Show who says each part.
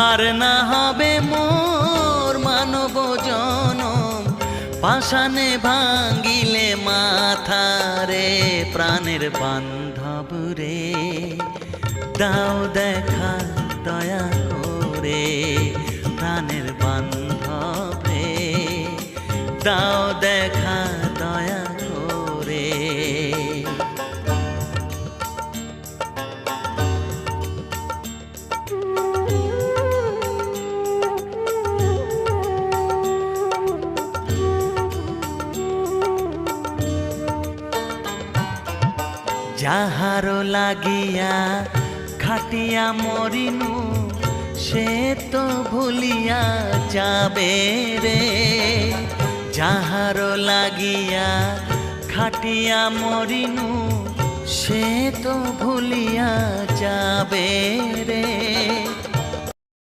Speaker 1: আর না হবে মোর মানব জনম, পাষাণে ভাঙ্গিলে মাথা রে। প্রাণের বান্ধব রে, দাও দেখা দয়া করে। প্রাণের বান্ধব রে, দাও দেখা দয়া করে। যাহারো লাগিয়া খাটিয়া মরিনু, সে তো ভুলিয়া যাবে রে। যাহারো লাগিয়া খাটিয়া মরিনু, সে তো ভুলিয়া যাবে রে।